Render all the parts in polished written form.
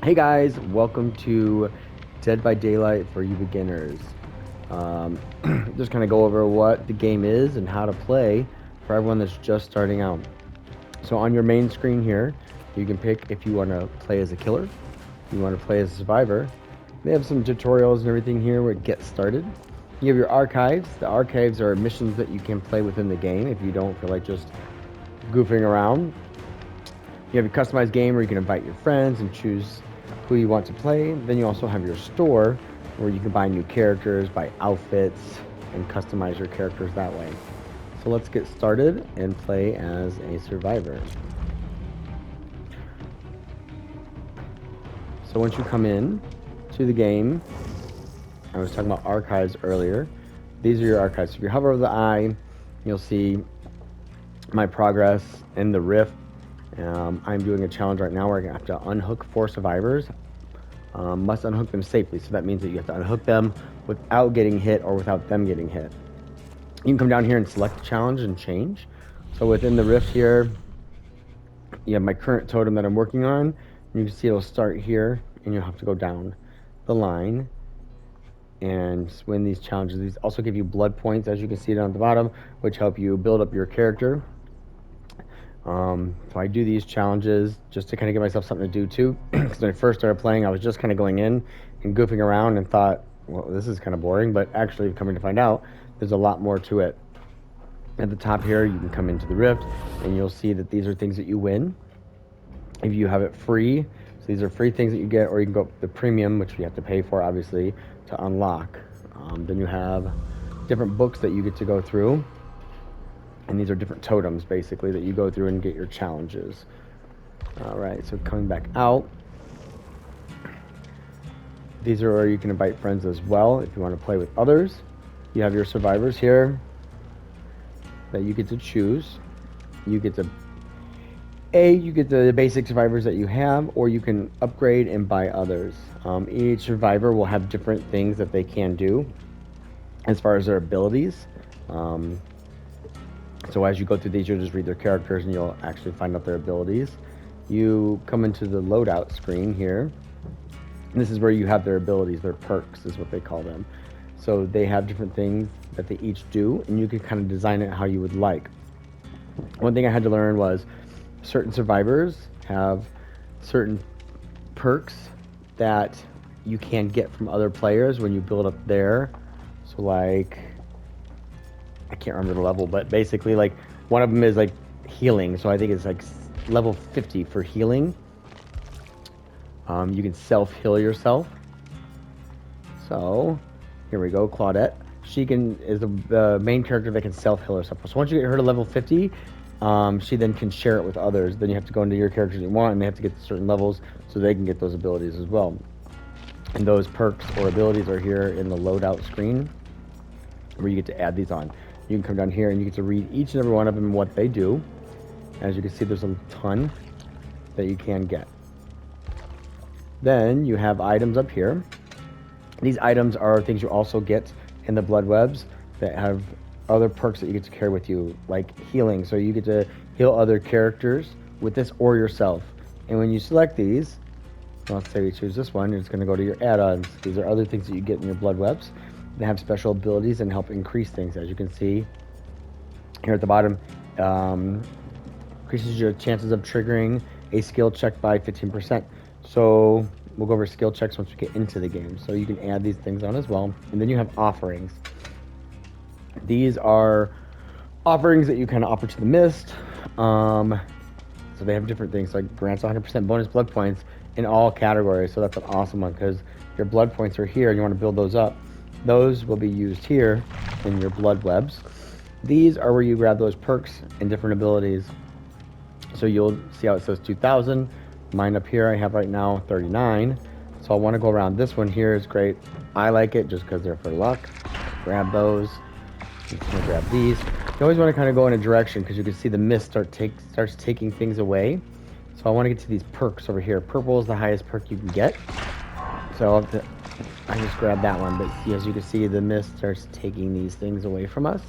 Hey guys, welcome to Dead by Daylight for you beginners. Just kind of go over what the game is and how to play for everyone that's just starting out. So on your main screen here, you can pick if you want to play as a killer, if you want to play as a survivor. They have some tutorials and everything here where it gets started. You have your archives. The archives are missions that you can play within the game if you don't feel like just goofing around. You have your customized game where you can invite your friends and choose who you want to play. Then you also have your store where you can buy new characters, buy outfits, and customize your characters that way. So let's get started and play as a survivor. So once you come in to the game, I was talking about archives earlier. These are your archives. So if you hover over the eye, you'll see my progress in the rift. I'm doing a challenge right now where I have to unhook 4 survivors. Must unhook them safely. So that means that you have to unhook them without getting hit or without them getting hit. You can come down here and select the challenge and change. So within the rift here, you have my current totem that I'm working on. You can see it'll start here, and you'll have to go down the line and win these challenges. These also give you blood points, as you can see down at the bottom, which help you build up your character. So I do these challenges just to kind of give myself something to do too. Because when I first started playing, I was just kind of going in and goofing around and thought, well, this is kind of boring. But actually, coming to find out, there's a lot more to it. At the top here, you can come into the Rift, and you'll see that these are things that you win. If you have it free, so these are free things that you get, or you can go the premium, which you have to pay for, obviously, to unlock. Then you have different books that you get to go through. And these are different totems, basically, that you go through and get your challenges. All right, so coming back out, these are where you can invite friends as well if you want to play with others. You have your survivors here that you get to choose. You get to you get the basic survivors that you have, or you can upgrade and buy others. Each survivor will have different things that they can do as far as their abilities. So as you go through these, you'll just read their characters and you'll actually find out their abilities. You come into the loadout screen here. And this is where you have their abilities, their perks is what they call them. So they have different things that they each do, and you can kind of design it how you would like. One thing I had to learn was certain survivors have certain perks that you can get from other players when you build up there. So like, I can't remember the level, but basically like one of them is like healing. So I think it's like level 50 for healing. You can self-heal yourself. So here we go, Claudette. She is the main character that can self-heal herself. So once you get her to level 50, she then can share it with others. Then you have to go into your characters you want, and they have to get to certain levels so they can get those abilities as well. And those perks or abilities are here in the loadout screen where you get to add these on. You can come down here and you get to read each and every one of them and what they do. As you can see, there's a ton that you can get. Then you have items up here. These items are things you also get in the blood webs that have other perks that you get to carry with you, like healing. So you get to heal other characters with this or yourself. And when you select these, let's say we choose this one, it's going to go to your add-ons. These are other things that you get in your blood webs. They have special abilities and help increase things. As you can see here at the bottom, increases your chances of triggering a skill check by 15%. So we'll go over skill checks once we get into the game. So you can add these things on as well. And then you have offerings. These are offerings that you kind of offer to the mist. So they have different things, like grants 100% bonus blood points in all categories. So that's an awesome one because your blood points are here and you want to build those up. Those will be used here in your blood webs. These are where you grab those perks and different abilities. So you'll see how it says 2,000. Mine up here I have right now 39. So I want to go around. This one here is great. I like it just because they're for luck. Grab those. I'm just gonna grab these. You always want to kind of go in a direction because you can see the mist starts taking things away. So I want to get to these perks over here. Purple is the highest perk you can get. So I just grabbed that one. But as you can see, the mist starts taking these things away from us.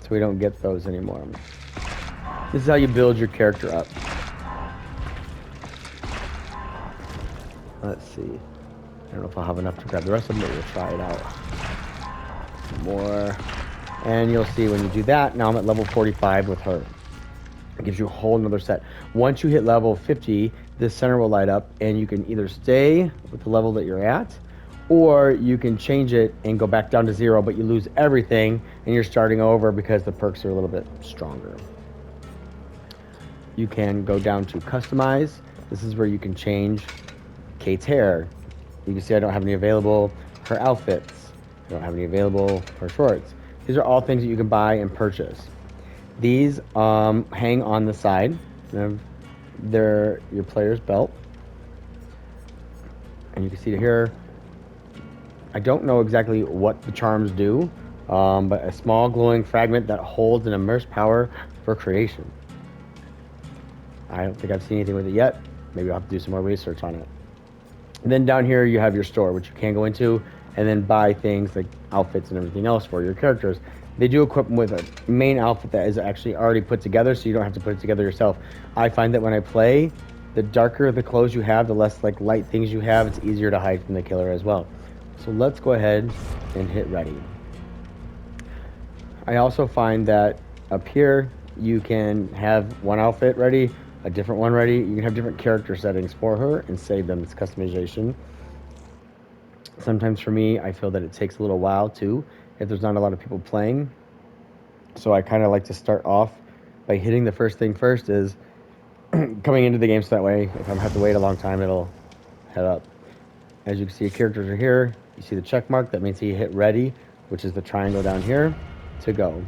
So we don't get those anymore. This is how you build your character up. Let's see. I don't know if I'll have enough to grab the rest of them, but we'll try it out. More. And you'll see when you do that, now I'm at level 45 with her. It gives you a whole nother set. Once you hit level 50, this center will light up, and you can either stay with the level that you're at, or you can change it and go back down to 0, but you lose everything, and you're starting over because the perks are a little bit stronger. You can go down to customize. This is where you can change Kate's hair. You can see I don't have any available. Her outfits. I don't have any available. Her shorts. These are all things that you can buy and purchase. These hang on the side. They're your player's belt. And you can see here, I don't know exactly what the charms do, but a small glowing fragment that holds an immersed power for creation. I don't think I've seen anything with it yet. Maybe I'll have to do some more research on it. And then down here you have your store, which you can go into and then buy things like outfits and everything else for your characters. They do equip them with a main outfit that is actually already put together, so you don't have to put it together yourself. I find that when I play, the darker the clothes you have, the less like light things you have, it's easier to hide from the killer as well. So let's go ahead and hit ready. I also find that up here you can have one outfit ready, a different one ready. You can have different character settings for her and save them. It's customization. Sometimes for me, I feel that it takes a little while too if there's not a lot of people playing. So I kind of like to start off by hitting the first thing first is coming into the game, so that way if I have to wait a long time, it'll head up. As you can see, characters are here. You see the check mark. That means you hit ready, which is the triangle down here to go.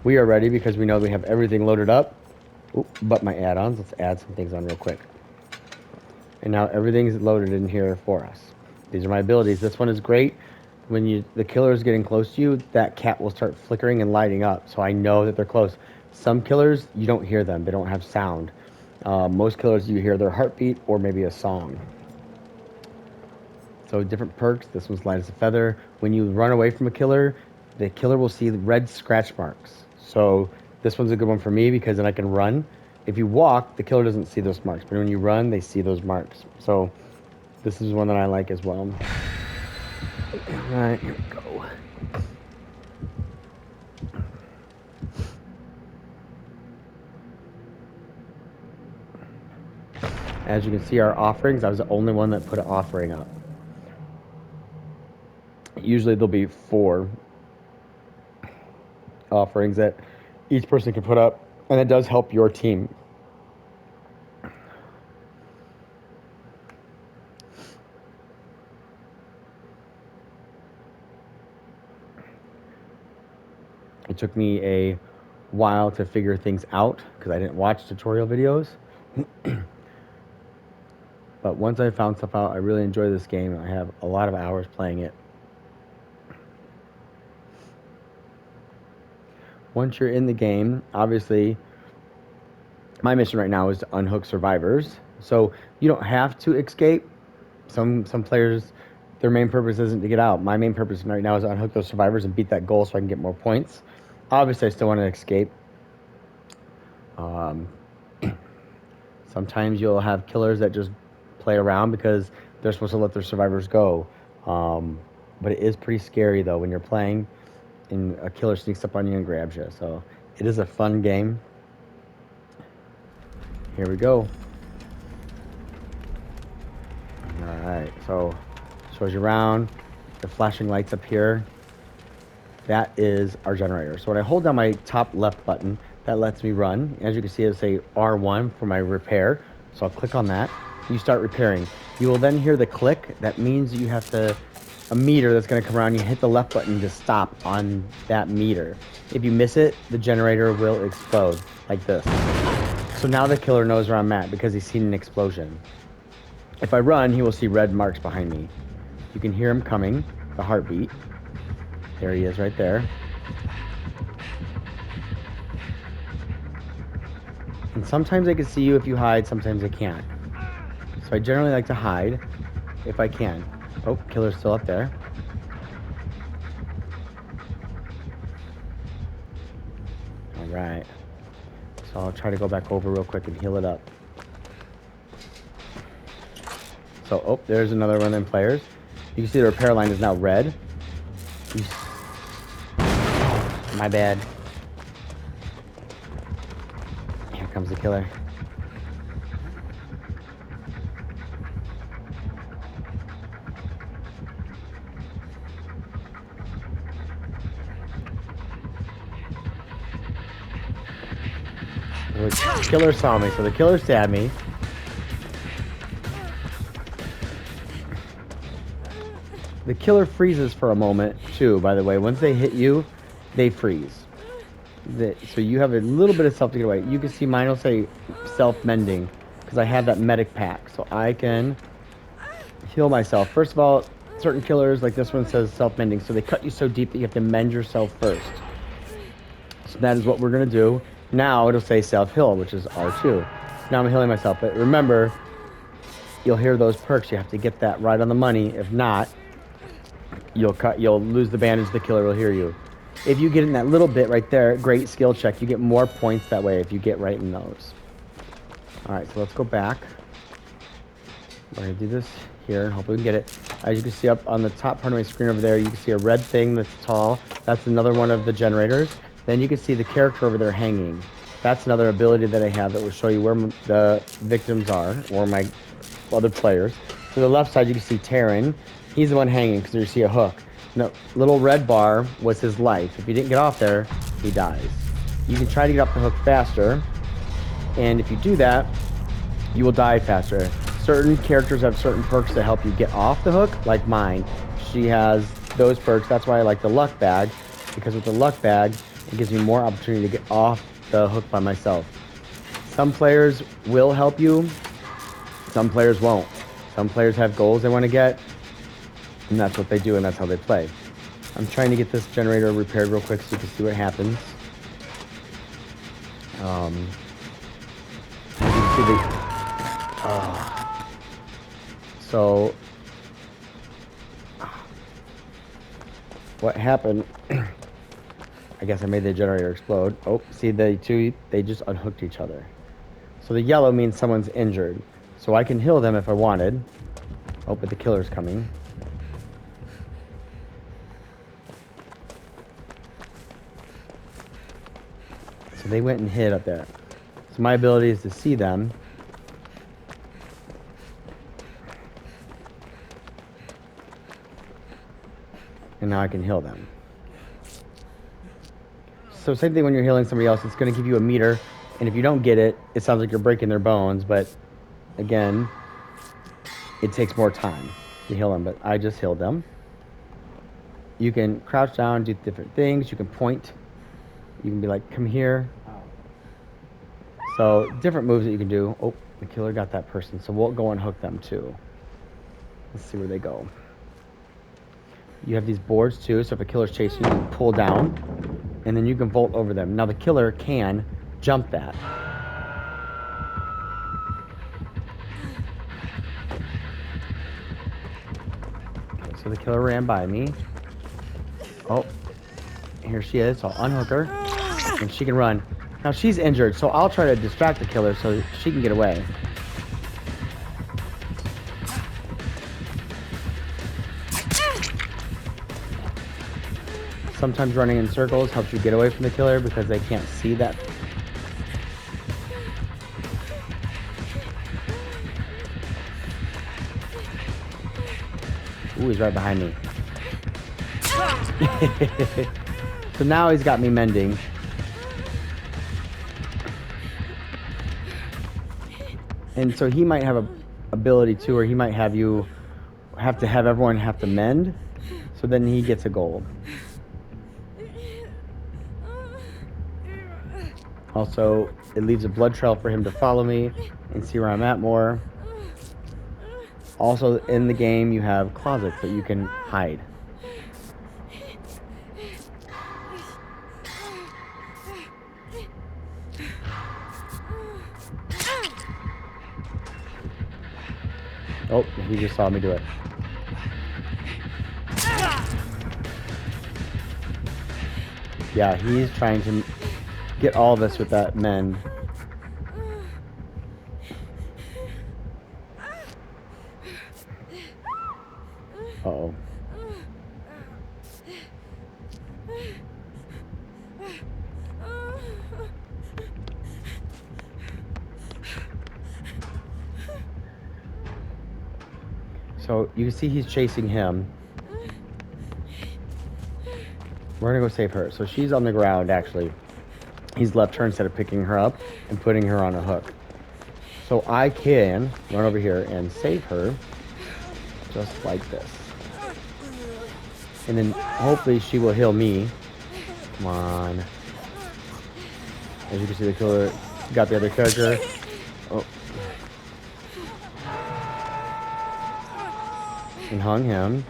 We are ready because we know we have everything loaded up. Oop, but my add-ons. Let's add some things on real quick. And now everything's loaded in here for us. These are my abilities. This one is great. When the killer is getting close to you, that cat will start flickering and lighting up, so I know that they're close. Some killers, you don't hear them. They don't have sound. Most killers, you hear their heartbeat or maybe a song. So different perks. This one's light as a feather. When you run away from a killer, the killer will see red scratch marks. So this one's a good one for me because then I can run. If you walk, the killer doesn't see those marks, but when you run, they see those marks. So this is one that I like as well. All right, here we go. As you can see, our offerings, I was the only one that put an offering up. Usually there'll be 4 offerings that each person can put up, and it does help your team. It took me a while to figure things out because I didn't watch tutorial videos. But once I found stuff out, I really enjoy this game. I have a lot of hours playing it. Once you're in the game, obviously, my mission right now is to unhook survivors. So you don't have to escape. Some players, their main purpose isn't to get out. My main purpose right now is to unhook those survivors and beat that goal so I can get more points. Obviously, I still want to escape. Sometimes you'll have killers that just play around because they're supposed to let their survivors go. But it is pretty scary, though, when you're playing and a killer sneaks up on you and grabs you. So it is a fun game. Here we go. Alright, so shows you around. The flashing lights up here. That is our generator. So when I hold down my top left button, that lets me run. As you can see, it'll say R1 for my repair. So I'll click on that. You start repairing. You will then hear the click. That means you have a meter that's going to come around. You hit the left button to stop on that meter. If you miss it, the generator will explode like this. So now the killer knows where I'm at because he's seen an explosion. If I run, he will see red marks behind me. You can hear him coming, the heartbeat. There he is right there. And sometimes they can see you if you hide, sometimes they can't. So I generally like to hide if I can. Oh, killer's still up there. Alright. So I'll try to go back over real quick and heal it up. So, oh, there's another one of them players. You can see the repair line is now red. My bad. Here comes the killer. The killer saw me, so the killer stabbed me. The killer freezes for a moment, too, by the way. Once they hit you, they freeze. So you have a little bit of self to get away. You can see mine will say self-mending, because I have that medic pack. So I can heal myself. First of all, certain killers, like this one, says self-mending. So they cut you so deep that you have to mend yourself first. So that is what we're going to do. Now it'll say self-heal, which is R2. Now I'm healing myself. But remember, you'll hear those perks. You have to get that right on the money. If not, you'll lose the bandage. The killer will hear you. If you get in that little bit right there, great skill check. You get more points that way if you get right in those. All right, so let's go back. We're going to do this here. Hopefully we can get it. As you can see up on the top part of my screen over there, you can see a red thing that's tall. That's another one of the generators. Then you can see the character over there hanging. That's another ability that I have that will show you where the victims are, or my other players. To the left side, you can see Terran. He's the one hanging because you see a hook. The little red bar was his life. If you didn't get off there, he dies. You can try to get off the hook faster, and if you do that, you will die faster. Certain characters have certain perks that help you get off the hook, like mine. She has those perks. That's why I like the luck bag, because with the luck bag, it gives me more opportunity to get off the hook by myself. Some players will help you, some players won't. Some players have goals they want to get, and that's what they do, and that's how they play. I'm trying to get this generator repaired real quick so you can see what happens. You can see so what happened, I guess I made the generator explode. Oh, see the two, they just unhooked each other. So the yellow means someone's injured. So I can heal them if I wanted. Oh, but the killer's coming. So they went and hid up there. So my ability is to see them. And now I can heal them. So same thing when you're healing somebody else, it's going to give you a meter. And if you don't get it, it sounds like you're breaking their bones. But again, it takes more time to heal them. But I just healed them. You can crouch down, do different things. You can point. You can be like, come here. So different moves that you can do. Oh, the killer got that person. So we'll go and hook them too. Let's see where they go. You have these boards too. So if a killer's chasing you, you can pull down. And then you can vault over them. Now the killer can jump that. Okay, so the killer ran by me. Oh, here she is. So I'll unhook her. And she can run. Now she's injured, so I'll try to distract the killer so she can get away. Sometimes running in circles helps you get away from the killer because they can't see that. Ooh, he's right behind me. So now he's got me mending. And so he might have a ability too, or he might have you have to have everyone have to mend. So then he gets a gold. Also, it leaves a blood trail for him to follow me and see where I'm at more. Also, in the game, you have closets that you can hide. Oh, he just saw me do it. Yeah, he's trying to get all this with that mend. Uh-oh. So you can see he's chasing him. We're gonna go save her. So she's on the ground, actually. He's left her instead of picking her up and putting her on a hook. So I can run over here and save her, just like this. And then hopefully she will heal me. Come on. As you can see, the killer got the other character. Oh. And hung him.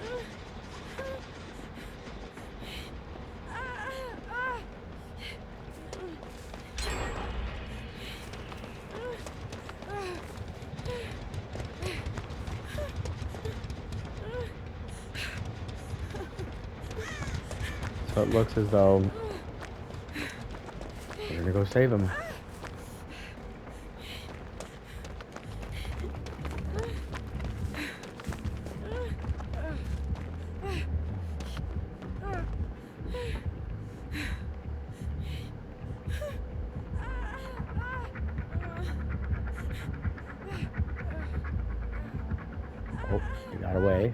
So it looks as though we're gonna go save him. Oh, he got away.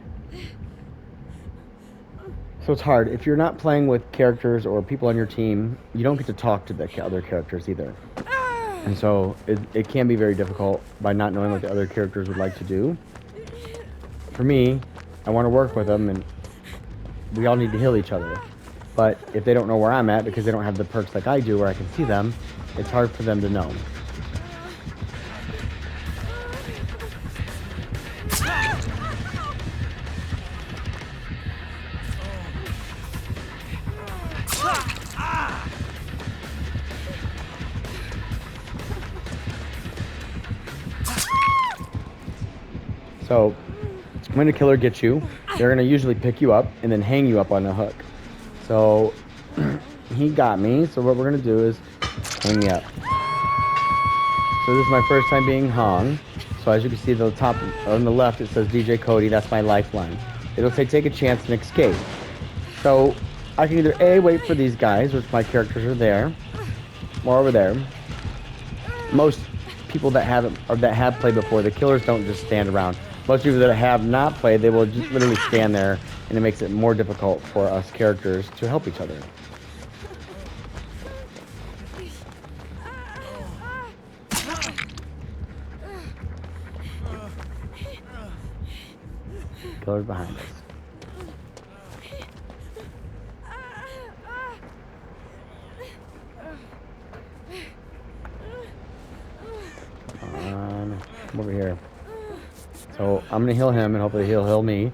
So it's hard. If you're not playing with characters or people on your team, you don't get to talk to the other characters either. And so it can be very difficult by not knowing what the other characters would like to do. For me, I want to work with them, and we all need to heal each other. But if they don't know where I'm at because they don't have the perks like I do where I can see them, it's hard for them to know. So when a killer gets you, they're going to usually pick you up and then hang you up on a hook. So he got me, so what we're going to do is hang me up. So this is my first time being hung. So as you can see, the top on the left, it says DJ Cody. That's my lifeline. It'll say take a chance and escape. So I can either A, wait for these guys, which my characters are there, or over there. Most people that haven't or that have played before, the killers don't just stand around. Most people that have not played, they will just literally stand there, and it makes it more difficult for us characters to help each other. Killer's behind us. Come over here. So I'm gonna heal him, and hopefully he'll heal me,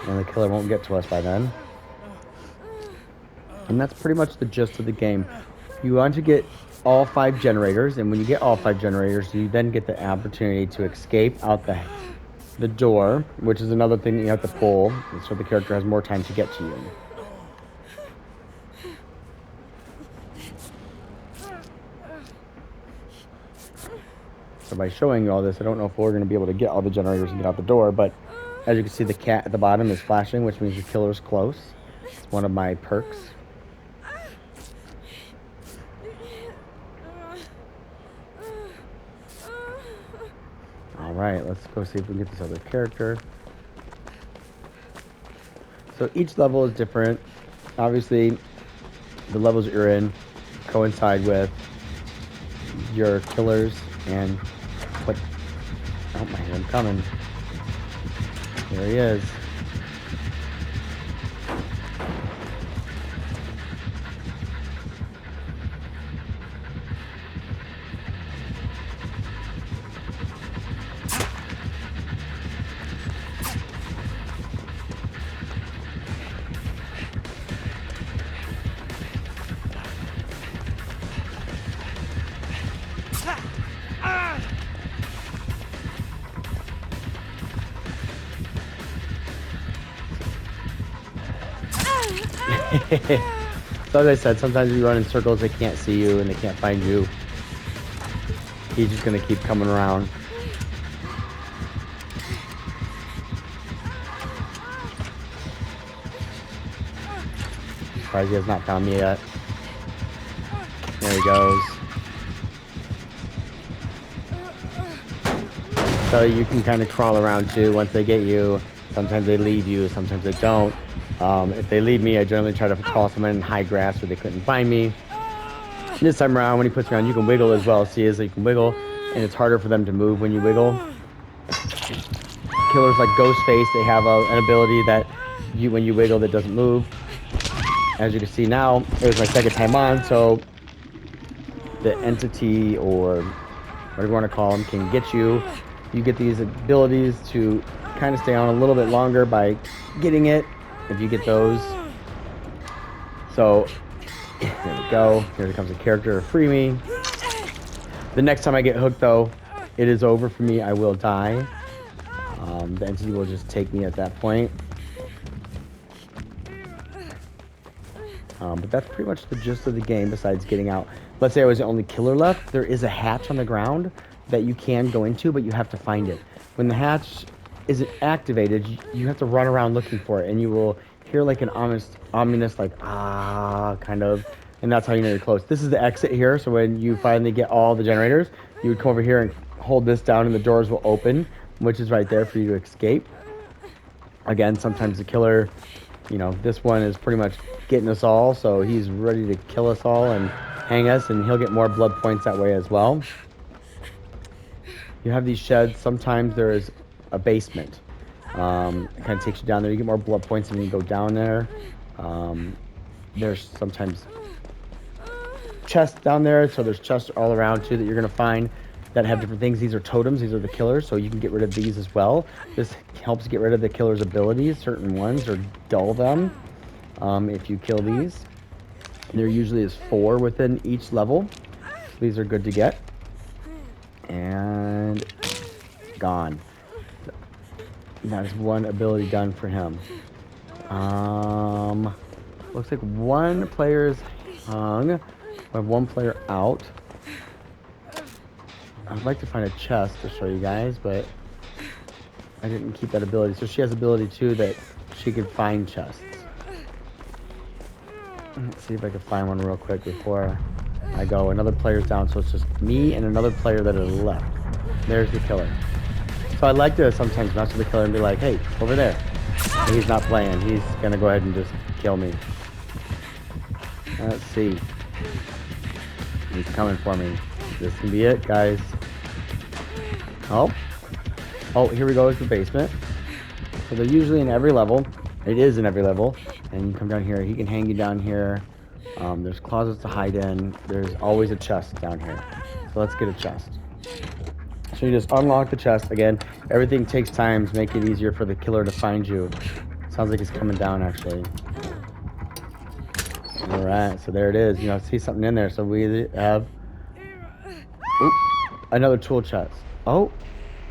and the killer won't get to us by then. And that's pretty much the gist of the game. You want to get all 5 generators, and when you get all 5 generators, you then get the opportunity to escape out the door, which is another thing that you have to pull, so the character has more time to get to you. So by showing you all this, I don't know if we're going to be able to get all the generators and get out the door, but as you can see, the cat at the bottom is flashing, which means the killer's close. It's one of my perks. Alright, let's go see if we can get this other character. So each level is different. Obviously, the levels you're in coincide with your killers and what... Oh my God, I'm coming. There he is. So as I said, sometimes you run in circles, they can't see you and they can't find you. He's just gonna keep coming around. surprised he has not found me yet. There he goes. So you can kind of crawl around too once they get you. Sometimes they leave you, sometimes they don't. If they leave me, I generally try to call someone in high grass where they couldn't find me. This time around, when he puts me on, you can wiggle as well. See, is you can wiggle, and it's harder for them to move when you wiggle. Killers like Ghostface, they have an ability that when you wiggle, that doesn't move. As you can see now, it was my second time on, so the entity, or whatever you want to call them, can get you. You get these abilities to kind of stay on a little bit longer by getting it, if you get those. So, there we go. Here comes a character to free me. The next time I get hooked, though, it is over for me. I will die. The entity will just take me at that point. But that's pretty much the gist of the game, besides getting out. Let's say I was the only killer left. There is a hatch on the ground that you can go into, but you have to find it. When the hatch isn't activated, you have to run around looking for it, and you will hear like an ominous like, ah, kind of, and that's how you know you're close. This is the exit here, so when you finally get all the generators, you would come over here and hold this down, and the doors will open, which is right there for you to escape. Again, sometimes the killer, you know, this one is pretty much getting us all, so he's ready to kill us all and hang us, and he'll get more blood points that way as well. You have these sheds. Sometimes there is a basement. It kind of takes you down there. You get more blood points when you go down there. There's sometimes chests down there, so there's chests all around too that you're going to find that have different things. These are totems. These are the killers, so you can get rid of these as well. This helps get rid of the killer's abilities, certain ones, or dull them if you kill these. There usually is 4 within each level. So these are good to get. And gone. That is one ability done for him. Looks like one player's hung. We have one player out. I'd like to find a chest to show you guys, but I didn't keep that ability. So she has ability too that she can find chests. Let's see if I can find one real quick before I go. Another player's down, so it's just me and another player that are left. There's the killer. So I like to sometimes mess with the killer and be like, hey, over there. And he's not playing. He's going to go ahead and just kill me. Let's see. He's coming for me. This can be it, guys. Oh, here we go. It's the basement. So they're usually in every level. It is in every level. And you come down here. He can hang you down here. There's closets to hide in. There's always a chest down here. So let's get a chest. So you just unlock the chest. Again, everything takes time to make it easier for the killer to find you. Sounds like he's coming down, actually. Alright, so there it is. You know, see something in there. So we have another tool chest. Oh,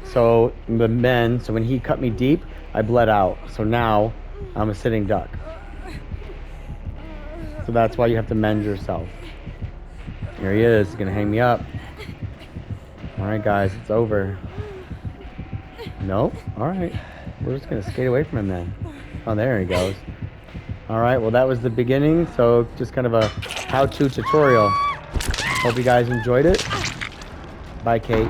so the men, so when he cut me deep, I bled out. So now I'm a sitting duck. So that's why you have to mend yourself. Here he is. He's going to hang me up. Alright, guys. It's over. Nope. Alright. We're just going to skate away from him then. Oh, there he goes. Alright, well, that was the beginning. So just kind of a how-to tutorial. Hope you guys enjoyed it. Bye, Kate.